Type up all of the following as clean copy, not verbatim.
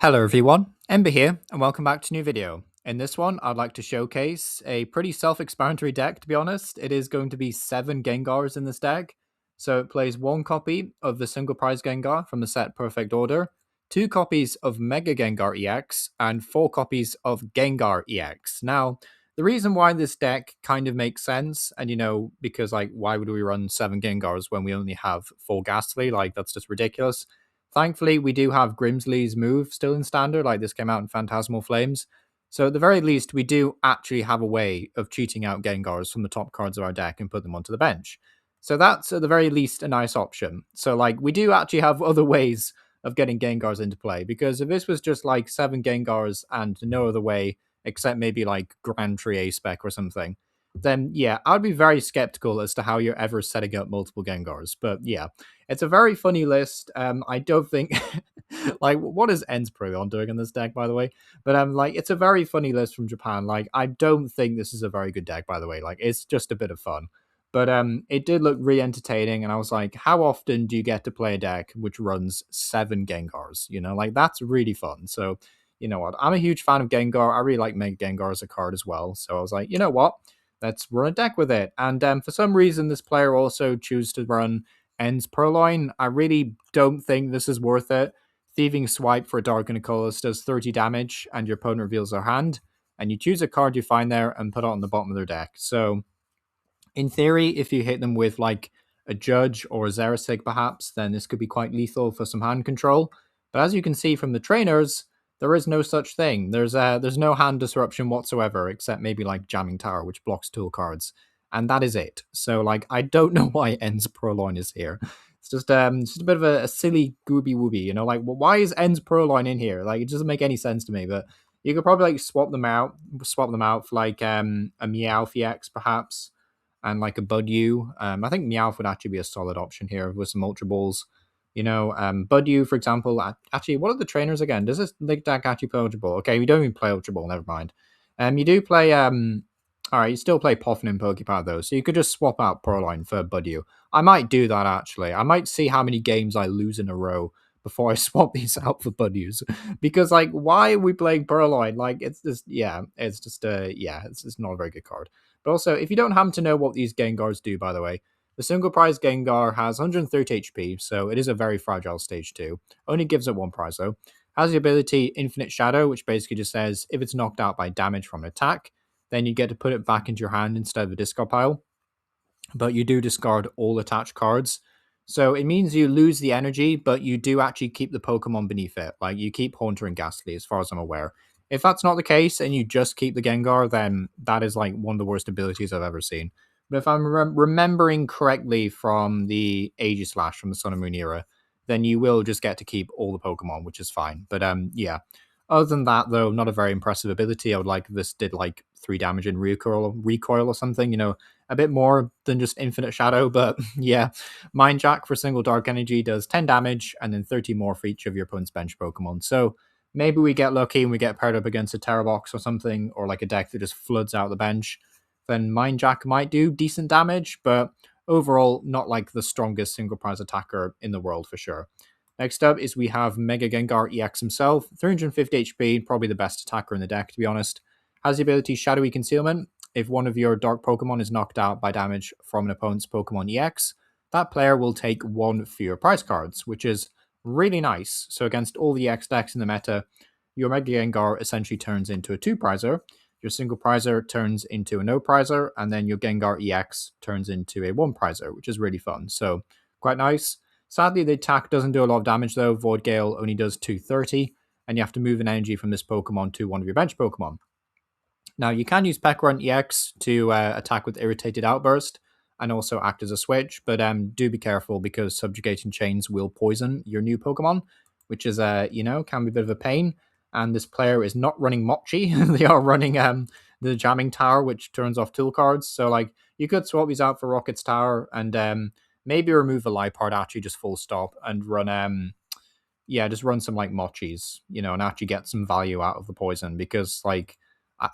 Hello everyone, Ember here, and welcome back to a new video. In this one, I'd like to showcase a pretty self-explanatory deck, to be honest. It is going to be 7 Gengars in this deck. So it plays 1 copy of the single prize Gengar from the set Perfect Order, 2 copies of Mega Gengar EX, and 4 copies of Gengar EX. Now, the reason why this deck kind of makes sense, and because why would we run 7 Gengars when we only have 4 Gastly? That's just ridiculous. Thankfully, we do have Grimsley's move still in standard, this came out in Phantasmal Flames. So at the very least, we do actually have a way of cheating out Gengars from the top cards of our deck and put them onto the bench. So that's at the very least a nice option. So we do actually have other ways of getting Gengars into play, because if this was just 7 Gengars and no other way except maybe Grand Tree spec or something, then yeah, I'd be very skeptical as to how you're ever setting up multiple Gengars. But yeah, it's a very funny list. I don't think what is Ends Purrloin doing in this deck, by the way? But it's a very funny list from Japan. I don't think this is a very good deck, by the way. It's just a bit of fun. But it did look really entertaining, and I was like, how often do you get to play a deck which runs 7 Gengars? That's really fun. So you know what? I'm a huge fan of Gengar. I really like Mega Gengar as a card as well. So I was like, you know what? Let's run a deck with it. And for some reason, this player also chooses to run Ends Purrloin. I really don't think this is worth it. Thieving Swipe for a Dark and a Colorless does 30 damage, and your opponent reveals their hand, and you choose a card you find there and put it on the bottom of their deck. So, in theory, if you hit them with a Judge or a Xerasig perhaps, then this could be quite lethal for some hand control. But as you can see from the trainers, there is no such thing. There's no hand disruption whatsoever, except maybe Jamming Tower, which blocks tool cards, and that is it. So I don't know why Ends Purrloin is here. It's just a bit of a silly gooby wooby, why is Ends Purrloin in here? It doesn't make any sense to me. But you could probably swap them out for a Meowth EX perhaps, and a Buddy. I think Meowth would actually be a solid option here with some Ultra Balls. Buddy, for example, actually, what are the trainers again? Does this deck actually play Ultra Ball? Okay, we don't even play Ultra Ball, never mind. You do play, alright, you still play Poffin and Poké Pad though, so you could just swap out Purrloin for Buddy. I might do that, actually. I might see how many games I lose in a row before I swap these out for Buddies. Because, why are we playing Purrloin? It's just not a very good card. But also, if you don't happen to know what these Gengars do, by the way, the single prize Gengar has 130 HP, so it is a very fragile stage 2. Only gives it 1 prize though. Has the ability Infinite Shadow, which basically just says if it's knocked out by damage from an attack, then you get to put it back into your hand instead of the discard pile. But you do discard all attached cards. So it means you lose the energy, but you do actually keep the Pokemon beneath it. You keep Haunter and Gastly, as far as I'm aware. If that's not the case, and you just keep the Gengar, then that is one of the worst abilities I've ever seen. But if I'm remembering correctly from the Aegislash from the Sun and Moon era, then you will just get to keep all the Pokemon, which is fine. But yeah. Other than that, though, not a very impressive ability. I would like if this did 3 damage in recoil or something, a bit more than just Infinite Shadow. But yeah, Mind Jack for single Dark Energy does 10 damage and then 30 more for each of your opponent's bench Pokemon. So maybe we get lucky and we get paired up against a Terra Box or something, or a deck that just floods out the bench. Then Mind Jack might do decent damage, but overall, not the strongest single prize attacker in the world for sure. Next up is we have Mega Gengar EX himself, 350 HP, probably the best attacker in the deck, to be honest. Has the ability Shadowy Concealment. If one of your Dark Pokemon is knocked out by damage from an opponent's Pokemon EX, that player will take 1 fewer prize cards, which is really nice. So against all the EX decks in the meta, your Mega Gengar essentially turns into a 2-prizer, your single prizer turns into a no prizer, and then your Gengar EX turns into a 1-prizer, which is really fun. So quite nice. Sadly, the attack doesn't do a lot of damage though. Void Gale only does 230, and you have to move an energy from this Pokemon to one of your bench Pokemon. Now, you can use Pecharunt EX to attack with Irritated Outburst and also act as a switch, but do be careful because Subjugating Chains will poison your new Pokemon, which is, can be a bit of a pain. And this player is not running Mochi. They are running the Jamming Tower, which turns off tool cards. So, you could swap these out for Rocket's Tower and maybe remove the Liepard actually just full stop and run, just run some Mochis, and actually get some value out of the poison because,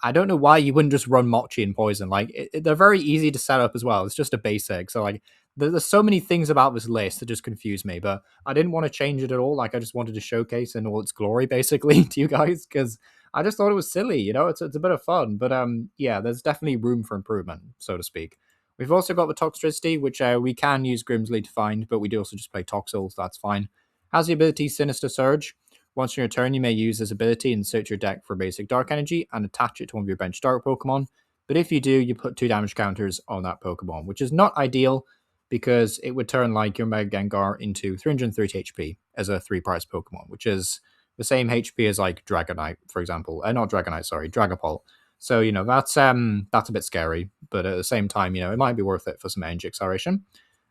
I don't know why you wouldn't just run Mochi and poison. They're very easy to set up as well. It's just a basic. So, there's so many things about this list that just confuse me, but I didn't want to change it at all. Like, I just wanted to showcase in all its glory, basically, to you guys, because I just thought it was silly, you know? It's a bit of fun, but yeah, there's definitely room for improvement, so to speak. We've also got the Toxtricity, which we can use Grimsley to find, but we do also just play Toxel, so that's fine. Has the ability Sinister Surge. Once in your turn, you may use this ability and search your deck for basic Dark Energy and attach it to one of your bench Dark Pokemon. But if you do, you put 2 damage counters on that Pokemon, which is not ideal because it would turn like your Mega Gengar into 330 HP as a 3-price Pokemon, which is the same HP as like Dragonite, for example. Not Dragonite, sorry, Dragapult. So, you know, that's a bit scary, but at the same time, you know, it might be worth it for some energy acceleration.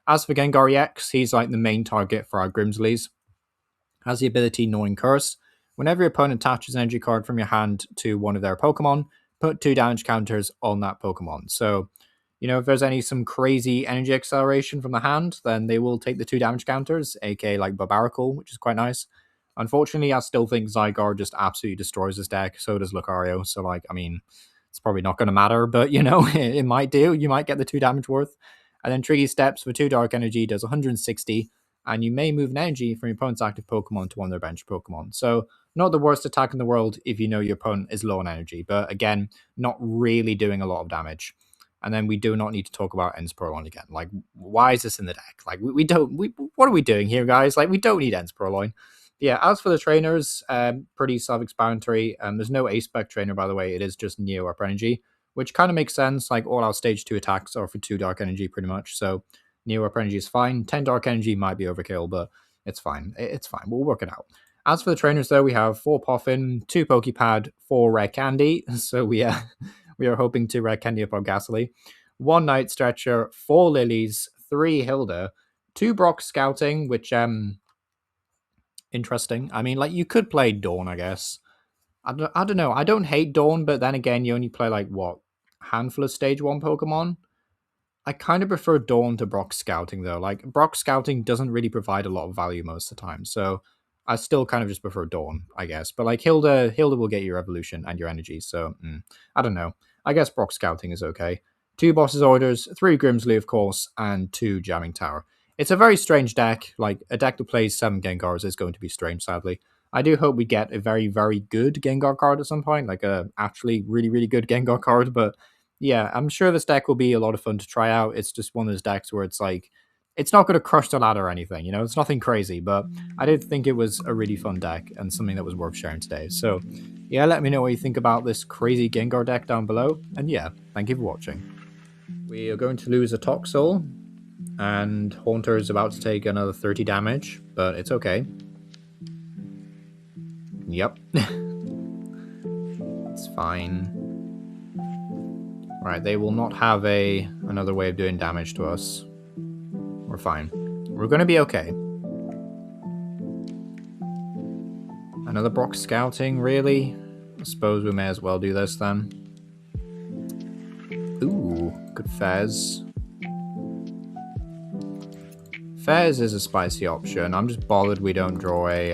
As for Gengar EX, he's like the main target for our Grimsleys. Has the ability Gnawing Curse. Whenever your opponent attaches an energy card from your hand to one of their Pokemon, put 2 damage counters on that Pokemon. So, you know, if there's some crazy energy acceleration from the hand, then they will take the 2 damage counters, aka like Barbaracle, which is quite nice. Unfortunately, I still think Zygarde just absolutely destroys this deck. So does Lucario. So, like, I mean, it's probably not going to matter, but, you know, it might do. You might get the 2 damage worth. And then Tricky Steps for 2 Dark Energy does 160, and you may move an energy from your opponent's active Pokemon to one of their bench Pokemon. So, not the worst attack in the world if you know your opponent is low on energy, but again, not really doing a lot of damage. And then we do not need to talk about Ends Purrloin again. Like, why is this in the deck? Like, what are we doing here, guys? Like, we don't need Ends Purrloin. Yeah, as for the trainers, pretty self-explanatory. There's no A-Spec trainer, by the way. It is just Neo Upper Energy, which kind of makes sense. Like, all our stage 2 attacks are for 2 Dark Energy, pretty much. So, Neo Upper Energy is fine. 10 Dark Energy might be overkill, but it's fine. It's fine. We'll work it out. As for the trainers, though, we have 4 Poffin, 2 Poké Pad, 4 Rare Candy. So we are hoping to Rare Candy up our Gastly. 1 Night Stretcher, 4 Lilies, 3 Hilda, 2 Brock Scouting, which interesting. I mean, like, you could play Dawn, I guess. I don't know. I don't hate Dawn, but then again, you only play like what, handful of stage 1 Pokemon. I kind of prefer Dawn to Brock Scouting, though. Like, Brock Scouting doesn't really provide a lot of value most of the time, so I still kind of just prefer Dawn, I guess. But, like, Hilda will get your evolution and your energy, so I don't know. I guess Brock Scouting is okay. 2 Boss's Orders, 3 Grimsley, of course, and 2 Jamming Tower. It's a very strange deck. Like, a deck that plays 7 Gengars is going to be strange, sadly. I do hope we get a very, very good Gengar card at some point, like a actually really, really good Gengar card, but yeah, I'm sure this deck will be a lot of fun to try out. It's just one of those decks where it's like, it's not going to crush the ladder or anything, you know? It's nothing crazy, but I did think it was a really fun deck and something that was worth sharing today. So, yeah, let me know what you think about this crazy Gengar deck down below. And yeah, thank you for watching. We are going to lose a Toxel, and Haunter is about to take another 30 damage, but it's okay. Yep. It's fine. Right, they will not have another way of doing damage to us. We're fine. We're going to be okay. Another Brock Scouting, really? I suppose we may as well do this then. Ooh, good Fez. Fez is a spicy option. I'm just bothered we don't draw a...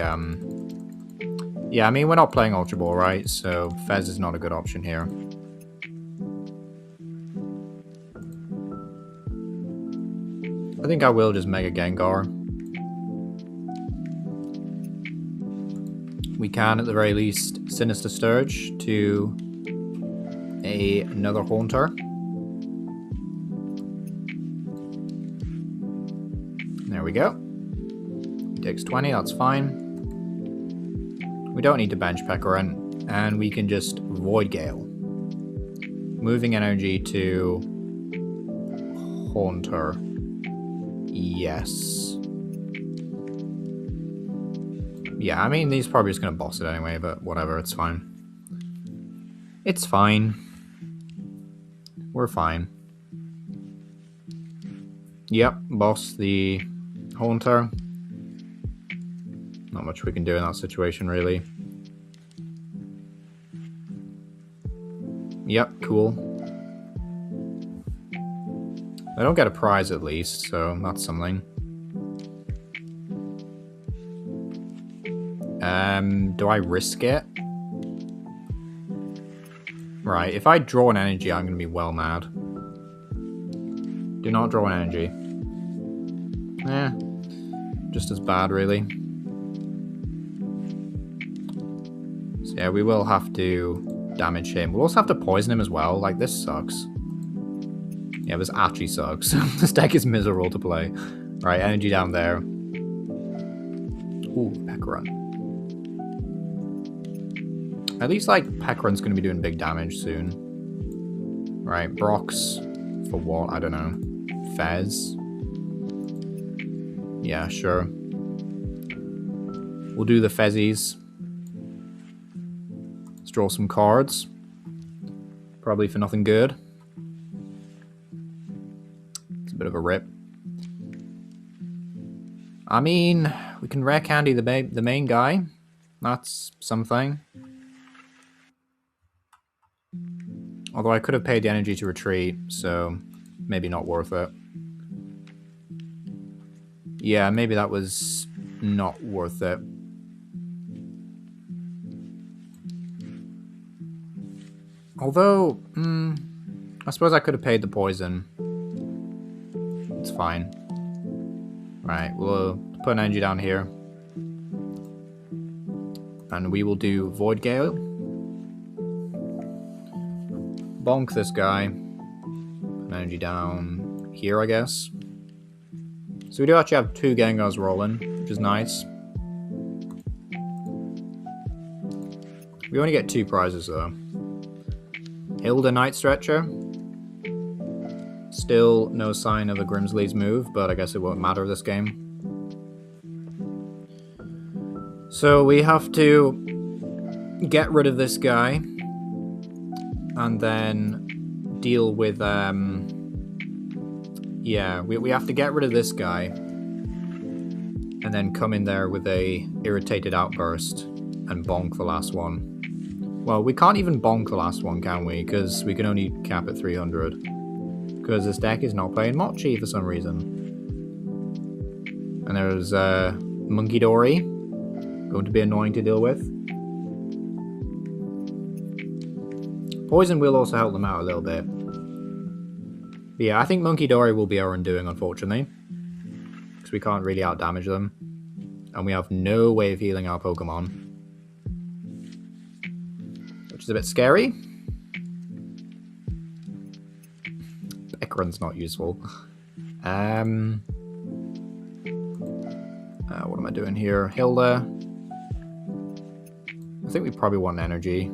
Yeah, I mean, we're not playing Ultra Ball, right? So Fez is not a good option here. I think I will just Mega Gengar. We can, at the very least, Sinister Surge to another Haunter. There we go. He takes 20, that's fine. We don't need to bench Pecharunt, and we can just Void Gale. Moving energy to Haunter. Yes. Yeah, I mean, he's probably just going to boss it anyway, but whatever, it's fine. It's fine. We're fine. Yep, boss the Haunter. Not much we can do in that situation, really. Yep, cool. I don't get a prize at least, so that's something. Do I risk it? Right, if I draw an energy, I'm going to be well mad. Do not draw an energy. Just as bad, really. So yeah, we will have to damage him. We'll also have to poison him as well. Like, this sucks. Yeah, this actually sucks. This deck is miserable to play. Right, energy down there. Ooh, Pecharunt. At least, like, Pecharunt's going to be doing big damage soon. Right, Brox. For what? I don't know. Fez. Yeah, sure. We'll do the Fezzies. Let's draw some cards. Probably for nothing good. It's a bit of a rip. I mean, we can Rare Candy the main guy. That's something. Although I could have paid the energy to retreat, so maybe not worth it. Yeah, maybe that was not worth it. Although, I suppose I could have paid the poison. It's fine. Right, we'll put an energy down here. And we will do Void Gale. Bonk this guy. Put an energy down here, I guess. So we do actually have 2 Gengars rolling, which is nice. We only get 2 prizes though. Hilda Night Stretcher. Still no sign of a Grimsley's move, but I guess it won't matter this game. So we have to get rid of this guy. And then deal with, yeah, we have to get rid of this guy. And then come in there with a irritated outburst and bonk the last one. Well, we can't even bonk the last one, can we? Because we can only cap at 300. Because this deck is not playing Mochi for some reason. And there's Monkey Dory. Going to be annoying to deal with. Poison will also help them out a little bit. But yeah, I think Monkey Dory will be our undoing, unfortunately. Because we can't really outdamage them. And we have no way of healing our Pokemon. Which is a bit scary. Pecharunt's not useful. What am I doing here? Hilda. I think we probably want energy.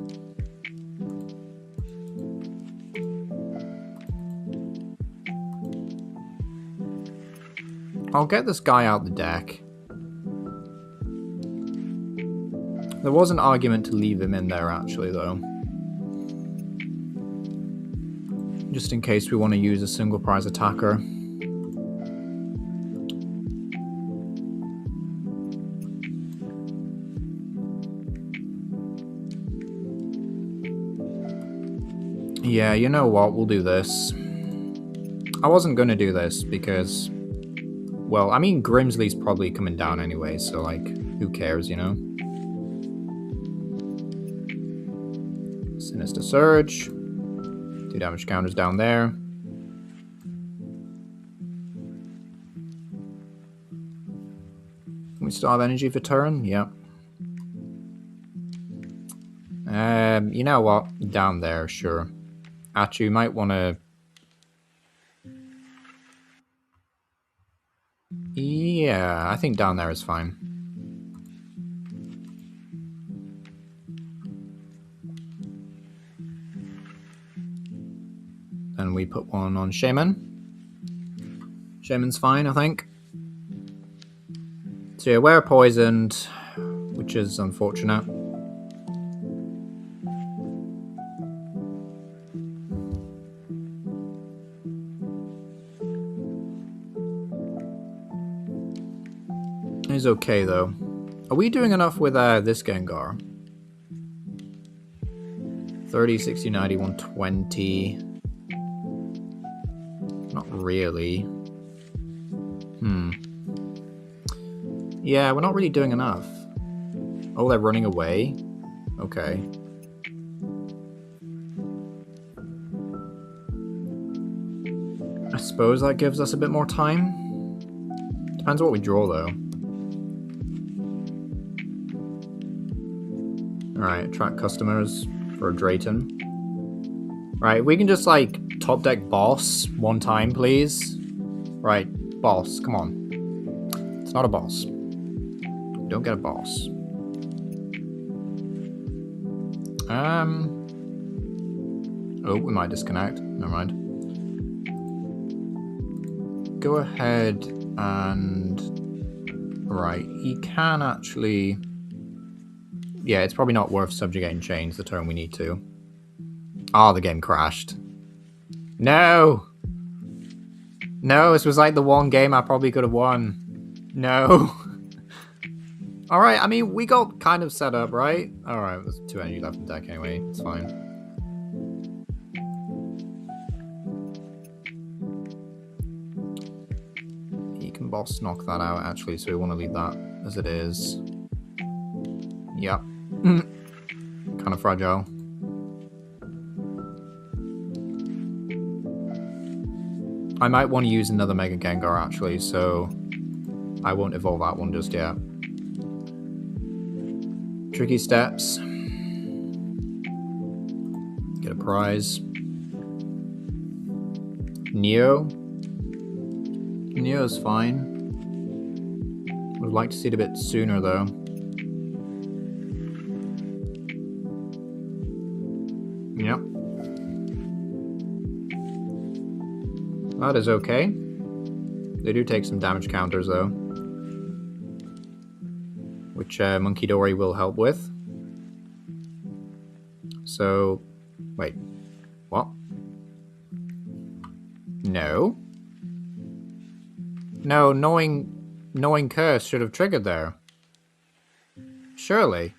I'll get this guy out the deck. There was an argument to leave him in there, actually, though. Just in case we want to use a single prize attacker. Yeah, you know what? We'll do this. I wasn't going to do this because... Well, I mean, Grimsley's probably coming down anyway, so, like, who cares, you know? Sinister Surge. 2 damage counters down there. We still have energy for turn? Yep. You know what? Down there, sure. Actually, you might want to... Yeah, I think down there is fine. Then we put one on Shaman. Shaman's fine, I think. So yeah, we're poisoned, which is unfortunate. He's okay though. Are we doing enough with this Gengar? 30, 60, 90, 120. Not really. Yeah, we're not really doing enough. Oh, they're running away? Okay. I suppose that gives us a bit more time to Depends what we draw, though. Alright, attract customers for a Drayton. Right, we can just, like, top deck boss one time, please. Right, boss, come on. It's not a boss. We don't get a boss. Oh, we might disconnect. Never mind. Go ahead and... Right, he can actually... Yeah, it's probably not worth subjugating chains the turn we need to. Ah, the game crashed. No! No, this was like the one game I probably could have won. No. Alright, I mean, we got kind of set up, right? Alright, there's 2 energy left in deck anyway. It's fine. He can boss knock that out, actually, so we want to leave that as it is. Yep. Kind of fragile. I might want to use another Mega Gengar, actually, so I won't evolve that one just yet. Tricky steps. Get a prize. Neo. Neo's fine. Would like to see it a bit sooner, though. Yep. That is okay. They do take some damage counters, though. Which Monkey Dory will help with. So... Wait. What? No. No, knowing Curse should have triggered there. Surely.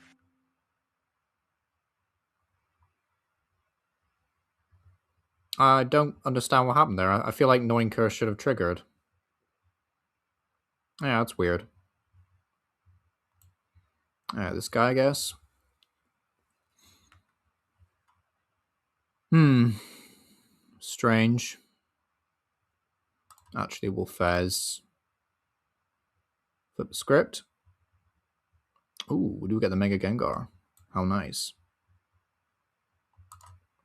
I don't understand what happened there. I feel like knowing Curse should have triggered. Yeah, that's weird. This guy, I guess. Strange. Actually, we'll Fez. Flip the script. Ooh, we do get the Mega Gengar. How nice.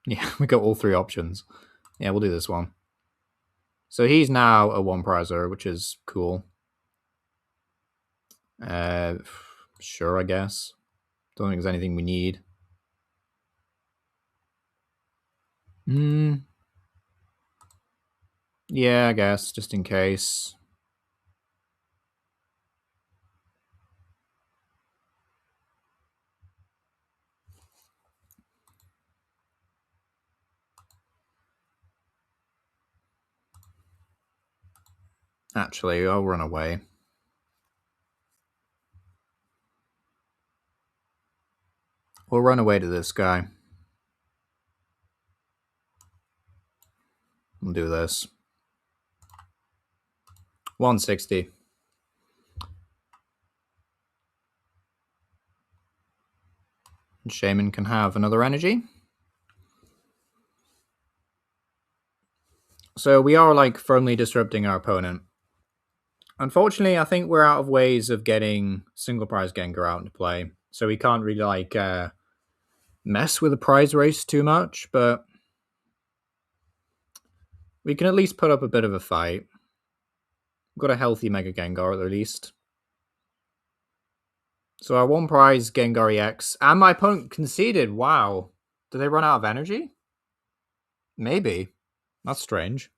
Yeah, we got all 3 options. Yeah, we'll do this one. So he's now a 1-prizer, which is cool. Sure, I guess. Don't think there's anything we need. Yeah, I guess, just in case. Actually, I'll run away. We'll run away to this guy. We'll do this. 160. And Shaman can have another energy. So we are, like, firmly disrupting our opponent. Unfortunately, I think we're out of ways of getting single prize Gengar out into play. So we can't really, like, mess with the prize race too much, but we can at least put up a bit of a fight. We've got a healthy Mega Gengar at least. So our 1-prize Gengar EX, and my opponent conceded. Wow. Did they run out of energy? Maybe. That's strange.